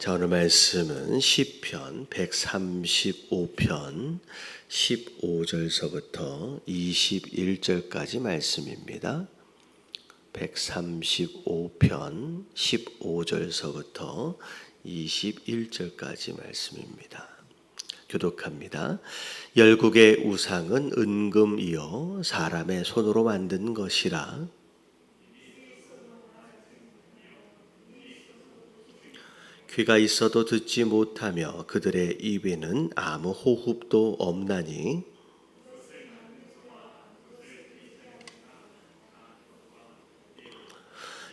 자, 오늘 말씀은 시편 135편 15절서부터 21절까지 말씀입니다. 135편 15절서부터 21절까지 말씀입니다. 교독합니다. 열국의 우상은 은금이요 사람의 손으로 만든 것이라. 귀가 있어도 듣지 못하며 그들의 입에는 아무 호흡도 없나니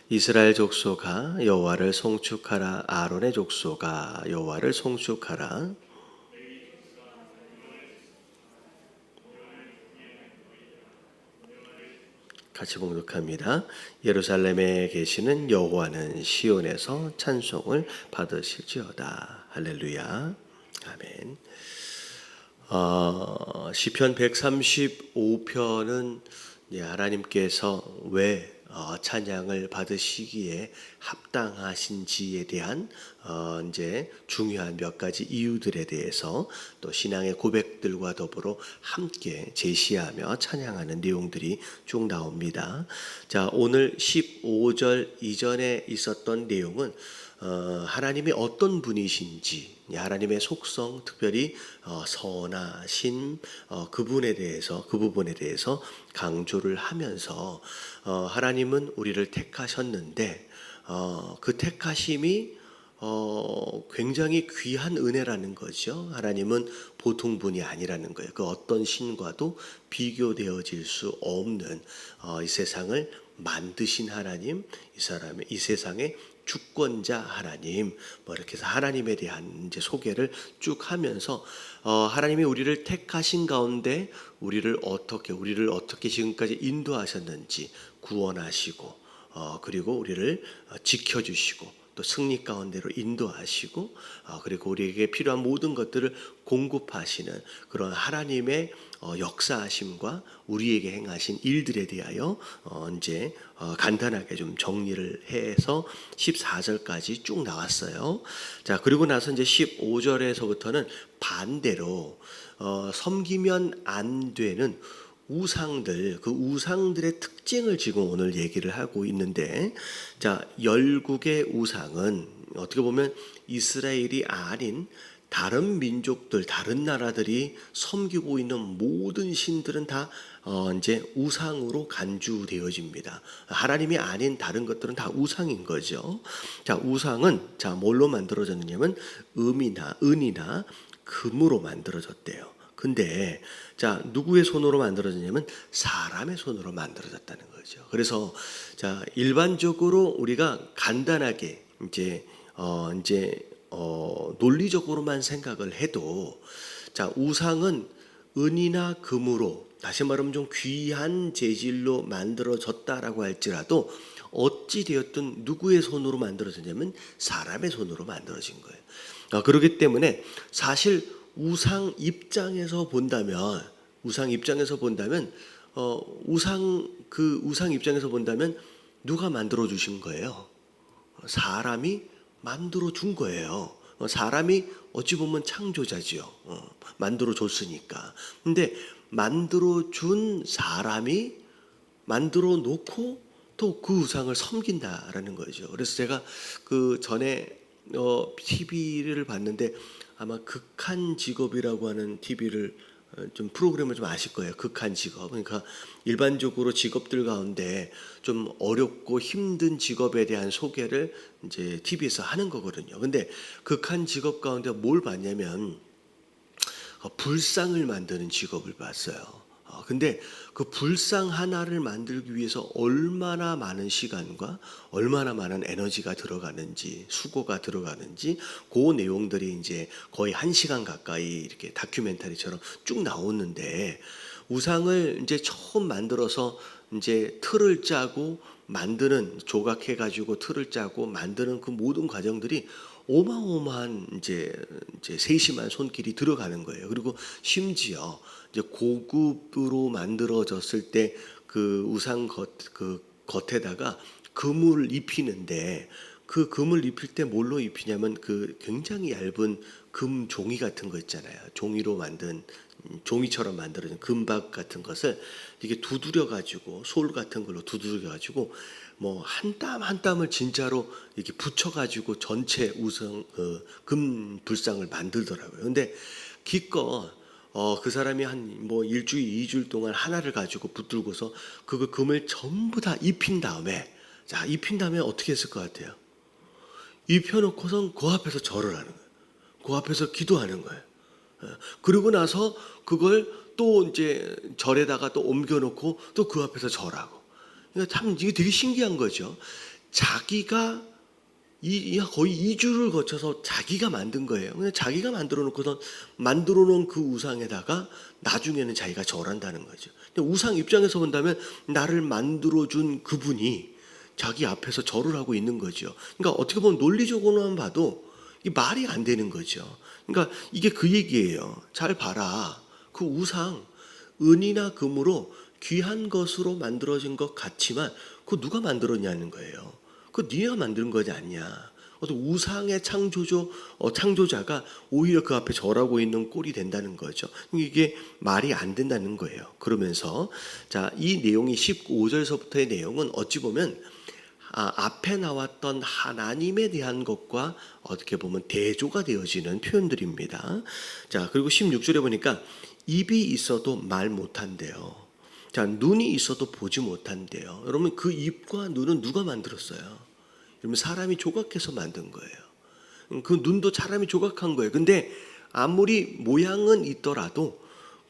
이스라엘 족속아 여호와를 송축하라. 아론의 족속아 여호와를 송축하라. 같이 봉독합니다. 예루살렘에 계시는 여호와는 시온에서 찬송을 받으실지어다. 할렐루야. 아멘. 시편 135편은 하나님께서 왜 찬양을 받으시기에 합당하신지에 대한 이제 중요한 몇 가지 이유들에 대해서 또 신앙의 고백들과 더불어 함께 제시하며 찬양하는 내용들이 쭉 나옵니다. 자, 오늘 15절 이전에 있었던 내용은 하나님이 어떤 분이신지, 하나님의 속성, 특별히 선하신 그 부분에 대해서 강조를 하면서 하나님은 우리를 택하셨는데 그 택하심이 굉장히 귀한 은혜라는 거죠. 하나님은 보통 분이 아니라는 거예요. 그 어떤 신과도 비교되어질 수 없는 이 세상을 만드신 하나님, 이 세상의 주권자 하나님, 이렇게 해서 하나님에 대한 이제 소개를 쭉 하면서 하나님이 우리를 택하신 가운데 우리를 어떻게 지금까지 인도하셨는지 구원하시고 그리고 우리를 지켜주시고 또 승리 가운데로 인도하시고 그리고 우리에게 필요한 모든 것들을 공급하시는 그런 하나님의 역사하심과 우리에게 행하신 일들에 대하여 이제 간단하게 좀 정리를 해서 14절까지 쭉 나왔어요. 자, 그리고 나서 이제 15절에서부터는 반대로 섬기면 안 되는 우상들, 그 우상들의 특징을 지금 오늘 얘기를 하고 있는데, 자, 열국의 우상은 어떻게 보면 이스라엘이 아닌 다른 민족들, 다른 나라들이 섬기고 있는 모든 신들은 다 이제 우상으로 간주되어집니다. 하나님이 아닌 다른 것들은 다 우상인 거죠. 자, 우상은 자 뭘로 만들어졌느냐면 은이나 금으로 만들어졌대요. 근데 자 누구의 손으로 만들어졌냐면 사람의 손으로 만들어졌다는 거죠. 그래서 자 일반적으로 우리가 간단하게 이제 논리적으로만 생각을 해도 자 우상은 은이나 금으로 다시 말하면 좀 귀한 재질로 만들어졌다라고 할지라도 어찌 되었든 누구의 손으로 만들어졌냐면 사람의 손으로 만들어진 거예요. 그렇기 때문에 사실 우상 입장에서 본다면 우상 입장에서 본다면 누가 만들어 주신 거예요? 사람이 만들어 준 거예요. 사람이 어찌 보면 창조자지요. 만들어 줬으니까. 근데 만들어 준 사람이 만들어 놓고 또 그 우상을 섬긴다라는 거죠. 그래서 제가 그 전에 TV를 봤는데 아마 극한 직업이라고 하는 TV를 좀 프로그램을 좀 아실 거예요. 극한 직업. 그러니까 일반적으로 직업들 가운데 좀 어렵고 힘든 직업에 대한 소개를 이제 TV에서 하는 거거든요. 근데 극한 직업 가운데 뭘 봤냐면 불상을 만드는 직업을 봤어요. 근데 그 불상 하나를 만들기 위해서 얼마나 많은 시간과 얼마나 많은 에너지가 들어가는지, 수고가 들어가는지, 그 내용들이 이제 거의 1시간 가까이 이렇게 다큐멘터리처럼 쭉 나오는데, 우상을 이제 처음 만들어서 이제 틀을 짜고 조각해가지고 틀을 짜고 만드는 그 모든 과정들이 어마어마한 이제 세심한 손길이 들어가는 거예요. 그리고 심지어 이제 고급으로 만들어졌을 때 그 우상 겉에다가 금을 입히는데 그 금을 입힐 때 뭘로 입히냐면 그 굉장히 얇은 금 종이 같은 거 있잖아요. 종이로 만든 종이처럼 만들어진 금박 같은 것을 이게 두드려 가지고 솔 같은 걸로 두드려 가지고 뭐 한 땀 한 땀을 진짜로 이렇게 붙여 가지고 전체 우상 금 불상을 만들더라고요. 근데 기껏 그 사람이 한 뭐 일주일, 이주일 동안 하나를 가지고 붙들고서 그거 금을 전부 다 입힌 다음에, 자, 입힌 다음에 어떻게 했을 것 같아요? 입혀놓고선 그 앞에서 절을 하는 거예요. 그 앞에서 기도하는 거예요. 그러고 나서 그걸 또 이제 절에다가 또 옮겨놓고 또 그 앞에서 절하고. 그러니까 참 이게 되게 신기한 거죠. 자기가 거의 2주를 거쳐서 자기가 만든 거예요. 근데 자기가 만들어 놓고서 만들어 놓은 그 우상에다가 나중에는 자기가 절한다는 거죠. 근데 우상 입장에서 본다면 나를 만들어 준 그분이 자기 앞에서 절을 하고 있는 거죠. 그러니까 어떻게 보면 논리적으로만 봐도 이게 말이 안 되는 거죠. 그러니까 이게 그 얘기예요. 잘 봐라. 그 우상 은이나 금으로 귀한 것으로 만들어진 것 같지만 그거 누가 만들었냐는 거예요. 그거 네가 만든 거지 않냐. 어떤 우상의 창조자가 오히려 그 앞에 절하고 있는 꼴이 된다는 거죠. 이게 말이 안 된다는 거예요. 그러면서 자, 이 내용이 15절서부터의 내용은 어찌 보면 앞에 나왔던 하나님에 대한 것과 어떻게 보면 대조가 되어지는 표현들입니다. 자, 그리고 16절에 보니까 입이 있어도 말 못한대요. 자, 눈이 있어도 보지 못한대요. 여러분, 그 입과 눈은 누가 만들었어요? 여러분, 사람이 조각해서 만든 거예요. 그 눈도 사람이 조각한 거예요. 근데 아무리 모양은 있더라도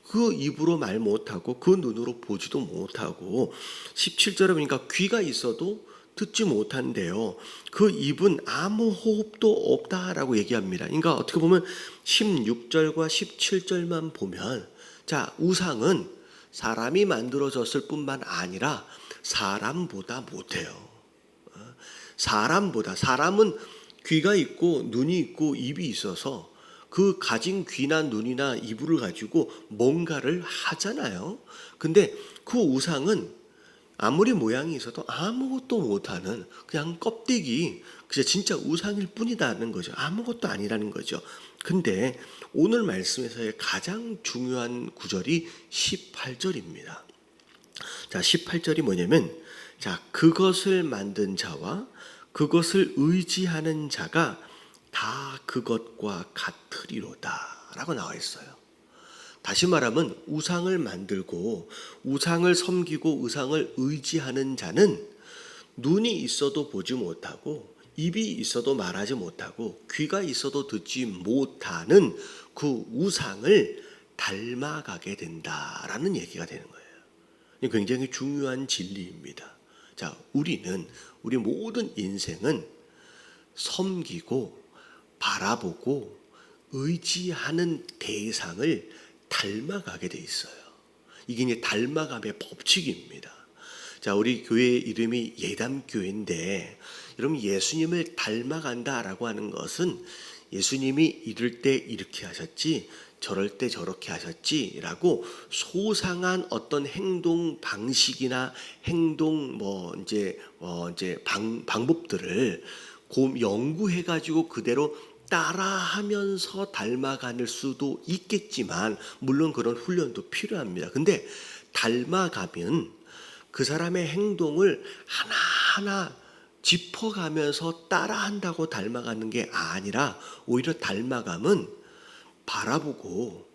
그 입으로 말 못하고 그 눈으로 보지도 못하고 17절에 보니까 귀가 있어도 듣지 못한대요. 그 입은 아무 호흡도 없다라고 얘기합니다. 그러니까 어떻게 보면 16절과 17절만 보면 자, 우상은 사람이 만들어졌을 뿐만 아니라 사람보다 못해요. 사람은 귀가 있고 눈이 있고 입이 있어서 그 가진 귀나 눈이나 이불을 가지고 뭔가를 하잖아요. 근데 그 우상은 아무리 모양이 있어도 아무것도 못하는 그냥 껍데기, 그냥 진짜 우상일 뿐이다는 거죠. 아무것도 아니라는 거죠. 근데 오늘 말씀에서의 가장 중요한 구절이 18절입니다. 자, 18절이 뭐냐면, 자, 그것을 만든 자와 그것을 의지하는 자가 다 그것과 같으리로다 라고 나와 있어요. 다시 말하면 우상을 만들고 우상을 섬기고 우상을 의지하는 자는 눈이 있어도 보지 못하고 입이 있어도 말하지 못하고 귀가 있어도 듣지 못하는 그 우상을 닮아가게 된다라는 얘기가 되는 거예요. 굉장히 중요한 진리입니다. 자, 우리 모든 인생은 섬기고 바라보고 의지하는 대상을 닮아가게 돼 있어요. 이게 이제 닮아감의 법칙입니다. 자, 우리 교회 이름이 예담교회인데, 여러분 예수님을 닮아간다라고 하는 것은 예수님이 이럴 때 이렇게 하셨지, 저럴 때 저렇게 하셨지라고 소상한 어떤 행동 방식이나 행동 방법들을 연구해 가지고 그대로 따라하면서 닮아갈 수도 있겠지만 물론 그런 훈련도 필요합니다. 근데 닮아가면 그 사람의 행동을 하나하나 짚어가면서 따라한다고 닮아가는 게 아니라 오히려 닮아감은 바라보고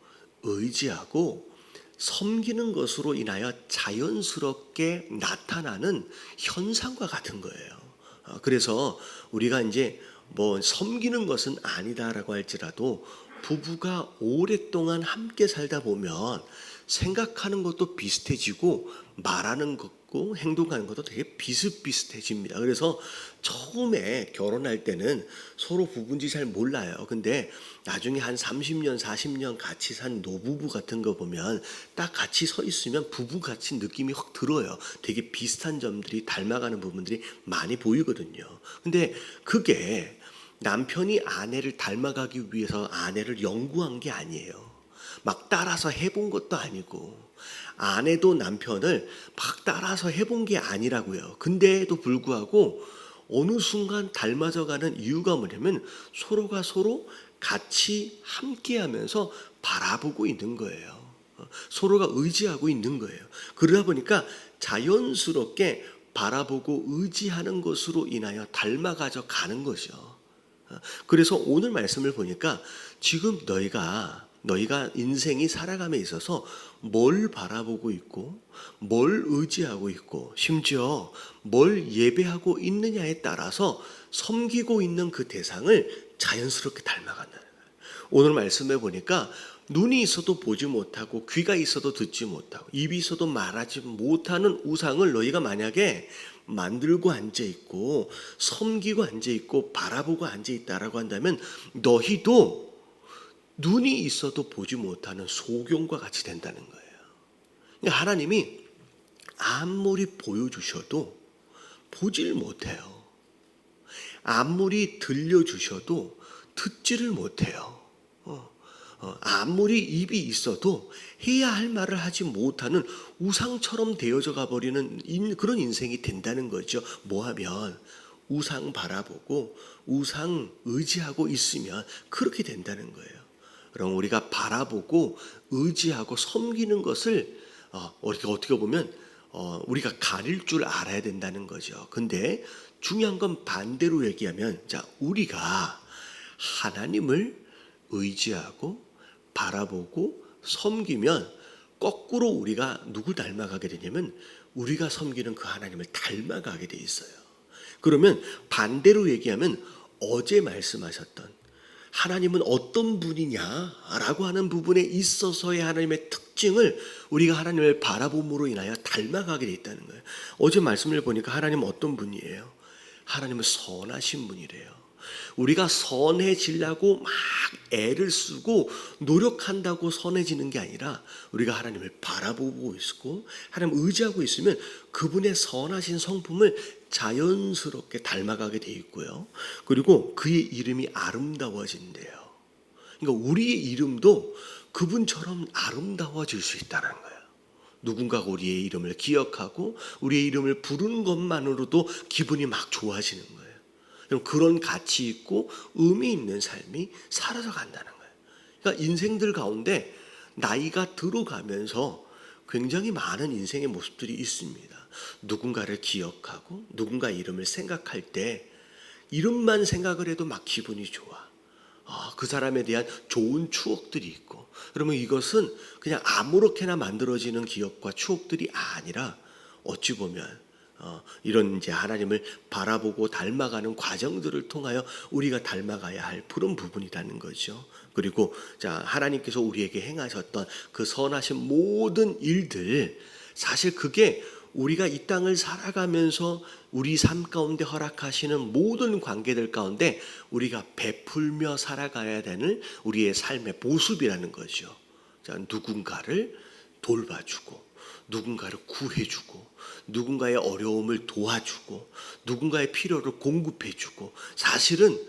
의지하고 섬기는 것으로 인하여 자연스럽게 나타나는 현상과 같은 거예요. 그래서 우리가 이제 섬기는 것은 아니다라고 할지라도 부부가 오랫동안 함께 살다 보면 생각하는 것도 비슷해지고 말하는 것고 행동하는 것도 되게 비슷비슷해집니다. 그래서 처음에 결혼할 때는 서로 부부인지 잘 몰라요. 근데 나중에 한 30년, 40년 같이 산 노부부 같은 거 보면 딱 같이 서 있으면 부부같이 느낌이 확 들어요. 되게 비슷한 점들이 닮아가는 부분들이 많이 보이거든요. 근데 그게 남편이 아내를 닮아가기 위해서 아내를 연구한 게 아니에요. 막 따라서 해본 것도 아니고 아내도 남편을 막 따라서 해본 게 아니라고요. 근데도 불구하고 어느 순간 닮아져가는 이유가 뭐냐면 서로가 서로 같이 함께하면서 바라보고 있는 거예요. 서로가 의지하고 있는 거예요. 그러다 보니까 자연스럽게 바라보고 의지하는 것으로 인하여 닮아가져 가는 거죠. 그래서 오늘 말씀을 보니까 지금 너희가 인생이 살아감에 있어서 뭘 바라보고 있고 뭘 의지하고 있고 심지어 뭘 예배하고 있느냐에 따라서 섬기고 있는 그 대상을 자연스럽게 닮아간다는 거예요. 오늘 말씀에 보니까 눈이 있어도 보지 못하고 귀가 있어도 듣지 못하고 입이 있어도 말하지 못하는 우상을 너희가 만약에 만들고 앉아있고 섬기고 앉아있고 바라보고 앉아있다라고 한다면 너희도 눈이 있어도 보지 못하는 소경과 같이 된다는 거예요. 그러니까 하나님이 아무리 보여주셔도 보질 못해요. 아무리 들려주셔도 듣지를 못해요. 아무리 입이 있어도 해야 할 말을 하지 못하는 우상처럼 되어져 가버리는 그런 인생이 된다는 거죠. 뭐하면 우상 바라보고 우상 의지하고 있으면 그렇게 된다는 거예요. 그럼 우리가 바라보고 의지하고 섬기는 것을 어떻게 보면 우리가 가릴 줄 알아야 된다는 거죠. 근데 중요한 건 반대로 얘기하면 우리가 하나님을 의지하고 바라보고 섬기면 거꾸로 우리가 누구 닮아가게 되냐면 우리가 섬기는 그 하나님을 닮아가게 돼 있어요. 그러면 반대로 얘기하면 어제 말씀하셨던 하나님은 어떤 분이냐라고 하는 부분에 있어서의 하나님의 특징을 우리가 하나님을 바라봄으로 인하여 닮아가게 돼 있다는 거예요. 어제 말씀을 보니까 하나님은 어떤 분이에요? 하나님은 선하신 분이래요. 우리가 선해지려고 막 애를 쓰고 노력한다고 선해지는 게 아니라 우리가 하나님을 바라보고 있고 하나님 의지하고 있으면 그분의 선하신 성품을 자연스럽게 닮아가게 돼 있고요. 그리고 그의 이름이 아름다워진대요. 그러니까 우리의 이름도 그분처럼 아름다워질 수 있다는 거예요. 누군가가 우리의 이름을 기억하고 우리의 이름을 부르는 것만으로도 기분이 막 좋아지는 거예요. 그런 가치 있고 의미 있는 삶이 사라져 간다는 거예요. 그러니까 인생들 가운데 나이가 들어가면서 굉장히 많은 인생의 모습들이 있습니다. 누군가를 기억하고 누군가 이름을 생각할 때 이름만 생각을 해도 막 기분이 좋아. 그 사람에 대한 좋은 추억들이 있고 그러면 이것은 그냥 아무렇게나 만들어지는 기억과 추억들이 아니라 어찌 보면 이런 이제 하나님을 바라보고 닮아가는 과정들을 통하여 우리가 닮아가야 할 그런 부분이라는 거죠. 그리고 하나님께서 우리에게 행하셨던 그 선하신 모든 일들 사실 그게 우리가 이 땅을 살아가면서 우리 삶 가운데 허락하시는 모든 관계들 가운데 우리가 베풀며 살아가야 되는 우리의 삶의 모습이라는 거죠. 누군가를 돌봐주고 누군가를 구해주고 누군가의 어려움을 도와주고 누군가의 필요를 공급해주고 사실은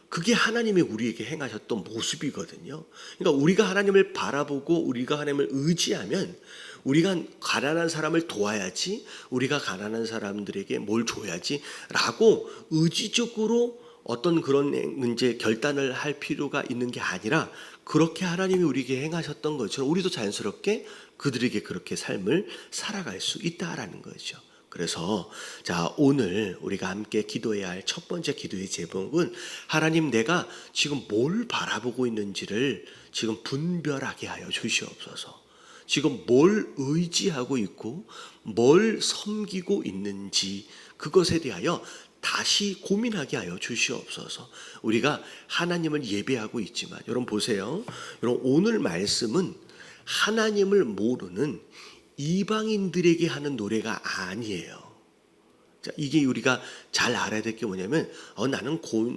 그게 하나님이 우리에게 행하셨던 모습이거든요. 그러니까 우리가 하나님을 바라보고 우리가 하나님을 의지하면 우리가 가난한 사람을 도와야지 우리가 가난한 사람들에게 뭘 줘야지 라고 의지적으로 어떤 그런 이제 결단을 할 필요가 있는 게 아니라 그렇게 하나님이 우리에게 행하셨던 것처럼 우리도 자연스럽게 그들에게 그렇게 삶을 살아갈 수 있다라는 거죠. 그래서 오늘 우리가 함께 기도해야 할 첫 번째 기도의 제목은 하나님 내가 지금 뭘 바라보고 있는지를 지금 분별하게 하여 주시옵소서. 지금 뭘 의지하고 있고 뭘 섬기고 있는지 그것에 대하여 다시 고민하게 하여 주시옵소서. 우리가 하나님을 예배하고 있지만 여러분 보세요. 여러분 오늘 말씀은 하나님을 모르는 이방인들에게 하는 노래가 아니에요. 이게 우리가 잘 알아야 될 게 뭐냐면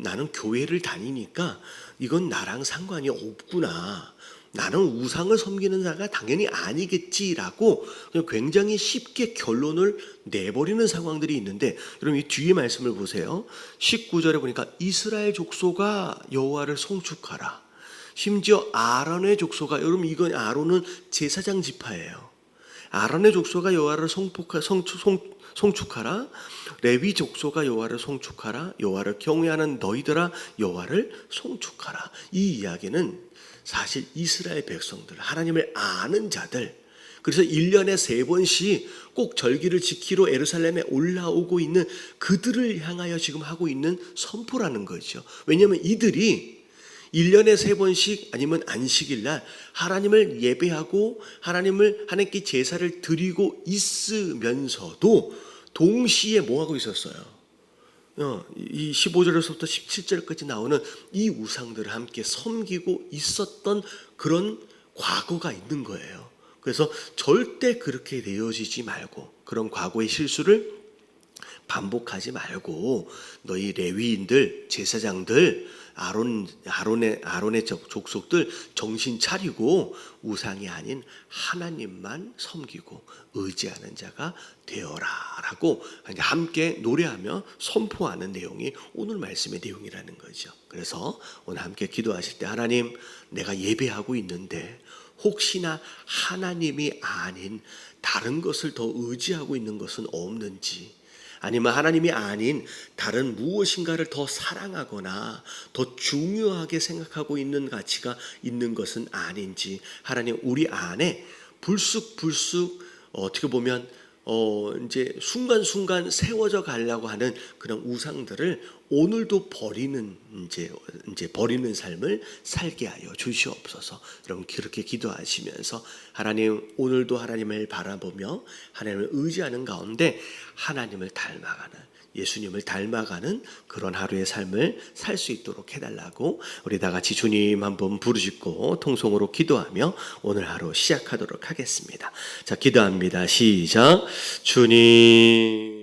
나는 교회를 다니니까 이건 나랑 상관이 없구나. 나는 우상을 섬기는 자가 당연히 아니겠지라고 굉장히 쉽게 결론을 내버리는 상황들이 있는데 여러분 이 뒤에 말씀을 보세요. 19절에 보니까 이스라엘 족속아 여호와를 송축하라. 심지어 아론의 족속아 여러분 이건 아론은 제사장 지파예요. 아론의 족속아 여호와를 송축하라. 레위 족속아 여호와를 송축하라. 여호와를 경외하는 너희들아 여호와를 송축하라. 이 이야기는 사실 이스라엘 백성들, 하나님을 아는 자들, 그래서 1년에 3번씩 꼭 절기를 지키러 예루살렘에 올라오고 있는 그들을 향하여 지금 하고 있는 선포라는 거죠. 왜냐하면 이들이 1년에 3번씩 아니면 안식일 날 하나님을 예배하고 하나님께 제사를 드리고 있으면서도 동시에 뭐 하고 있었어요? 이 15절에서부터 17절까지 나오는 이 우상들을 함께 섬기고 있었던 그런 과거가 있는 거예요. 그래서 절대 그렇게 되어지지 말고, 그런 과거의 실수를 반복하지 말고, 너희 레위인들, 제사장들, 아론의 족속들 정신 차리고 우상이 아닌 하나님만 섬기고 의지하는 자가 되어라라고 함께 노래하며 선포하는 내용이 오늘 말씀의 내용이라는 거죠. 그래서 오늘 함께 기도하실 때, 하나님, 내가 예배하고 있는데 혹시나 하나님이 아닌 다른 것을 더 의지하고 있는 것은 없는지, 아니면 하나님이 아닌 다른 무엇인가를 더 사랑하거나 더 중요하게 생각하고 있는 가치가 있는 것은 아닌지, 하나님 우리 안에 불쑥 어떻게 보면 이제 순간순간 세워져 가려고 하는 그런 우상들을 오늘도 버리는 버리는 삶을 살게 하여 주시옵소서. 여러분 그렇게 기도하시면서 하나님, 오늘도 하나님을 바라보며 하나님을 의지하는 가운데 하나님을 닮아가는, 예수님을 닮아가는 그런 하루의 삶을 살 수 있도록 해달라고 우리 다 같이 주님 한번 부르짖고 통성으로 기도하며 오늘 하루 시작하도록 하겠습니다. 자, 기도합니다. 시작. 주님